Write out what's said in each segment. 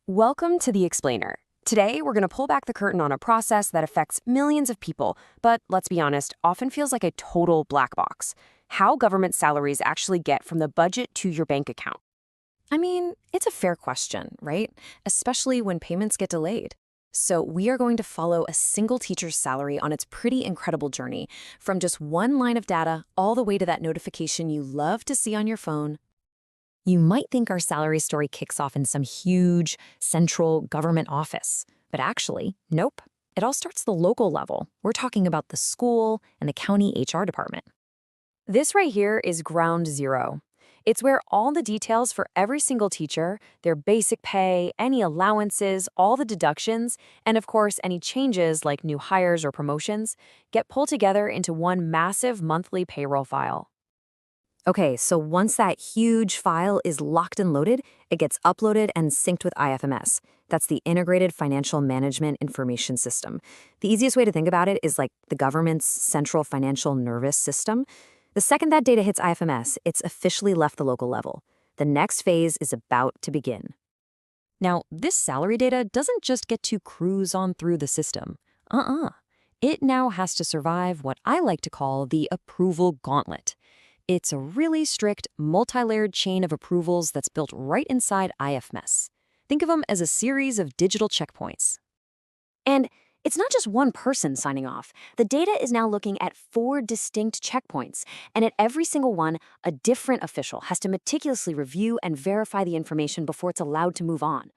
Welcome to The Explainer. Today, we're going to pull back the curtain on a process that affects millions of people, but let's be honest, often feels like a total black box. How government salaries actually get from the budget to your bank account. I mean, it's a fair question, right? Especially when payments get delayed. So we are going to follow a single teacher's salary on its pretty incredible journey, from just one line of data all the way to that notification you love to see on your phone. You might think our salary story kicks off in some huge, central government office. But actually, nope. It all starts at the local level. We're talking about the school and the county HR department. This right here is ground zero. It's where all the details for every single teacher, their basic pay, any allowances, all the deductions, and of course, any changes like new hires or promotions, get pulled together into one massive monthly payroll file. Okay, so once that huge file is locked and loaded, it gets uploaded and synced with IFMIS. That's the Integrated Financial Management Information System. The easiest way to think about it is like the government's central financial nervous system. The second that data hits IFMS, it's officially left the local level. The next phase is about to begin. Now, this salary data doesn't just get to cruise on through the system. It now has to survive what I like to call the approval gauntlet. It's a really strict, multi-layered chain of approvals that's built right inside IFMIS. Think of them as a series of digital checkpoints. And it's not just one person signing off. The data is now looking at 4 distinct checkpoints, and at every single one, a different official has to meticulously review and verify the information before it's allowed to move on.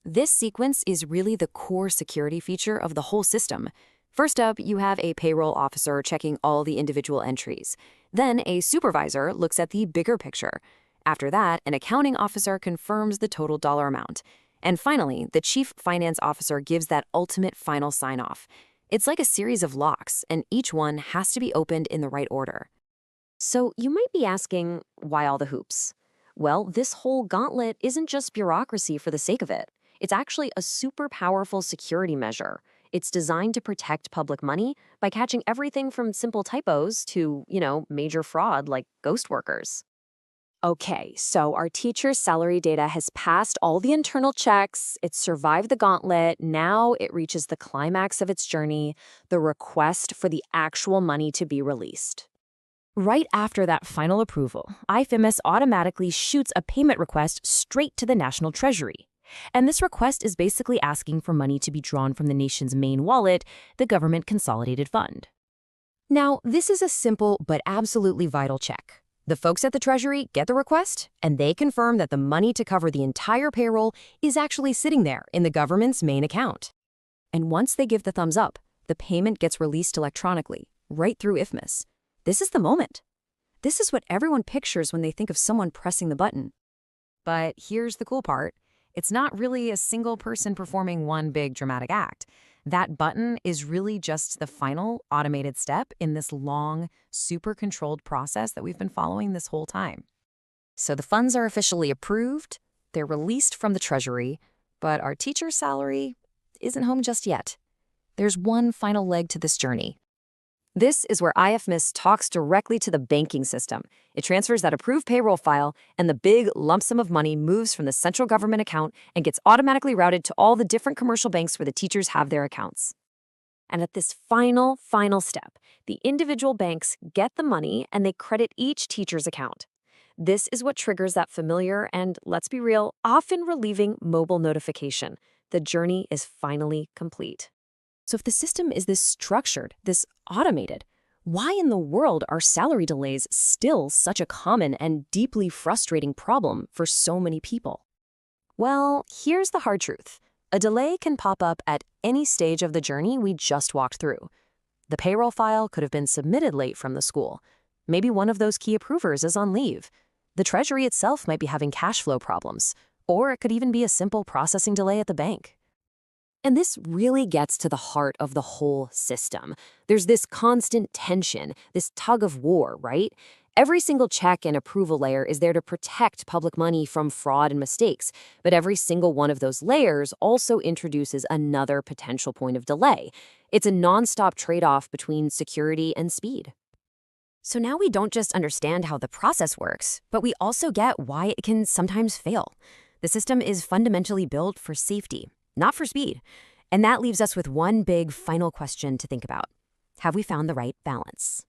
This sequence is really the core security feature of the whole system. First up, you have a payroll officer checking all the individual entries. Then a supervisor looks at the bigger picture. After that, an accounting officer confirms the total dollar amount. And finally, the chief finance officer gives that ultimate final sign-off. It's like a series of locks, and each one has to be opened in the right order. So you might be asking, why all the hoops? Well, this whole gauntlet isn't just bureaucracy for the sake of it. It's actually a super powerful security measure. It's designed to protect public money by catching everything from simple typos to, major fraud like ghost workers. Okay, so our teacher's salary data has passed all the internal checks, it's survived the gauntlet, now it reaches the climax of its journey, the request for the actual money to be released. Right after that final approval, IFMIS automatically shoots a payment request straight to the National Treasury. And this request is basically asking for money to be drawn from the nation's main wallet, the Government Consolidated Fund. Now, this is a simple but absolutely vital check. The folks at the Treasury get the request, and they confirm that the money to cover the entire payroll is actually sitting there in the government's main account. And once they give the thumbs up, the payment gets released electronically, right through IFMIS. This is the moment. This is what everyone pictures when they think of someone pressing the button. But here's the cool part. It's not really a single person performing one big dramatic act. That button is really just the final automated step in this long, super controlled process that we've been following this whole time. So the funds are officially approved, they're released from the Treasury, but our teacher's salary isn't home just yet. There's one final leg to this journey. This is where IFMIS talks directly to the banking system. It transfers that approved payroll file, and the big lump sum of money moves from the central government account and gets automatically routed to all the different commercial banks where the teachers have their accounts. And at this final step, the individual banks get the money and they credit each teacher's account. This is what triggers that familiar and, let's be real, often relieving mobile notification. The journey is finally complete. So if the system is this structured, this automated, why in the world are salary delays still such a common and deeply frustrating problem for so many people? Well, here's the hard truth. A delay can pop up at any stage of the journey we just walked through. The payroll file could have been submitted late from the school. Maybe one of those key approvers is on leave. The Treasury itself might be having cash flow problems, or it could even be a simple processing delay at the bank. And this really gets to the heart of the whole system. There's this constant tension, this tug of war, right? Every single check and approval layer is there to protect public money from fraud and mistakes, but every single one of those layers also introduces another potential point of delay. It's a nonstop trade-off between security and speed. So now we don't just understand how the process works, but we also get why it can sometimes fail. The system is fundamentally built for safety, not for speed. And that leaves us with one big final question to think about. Have we found the right balance?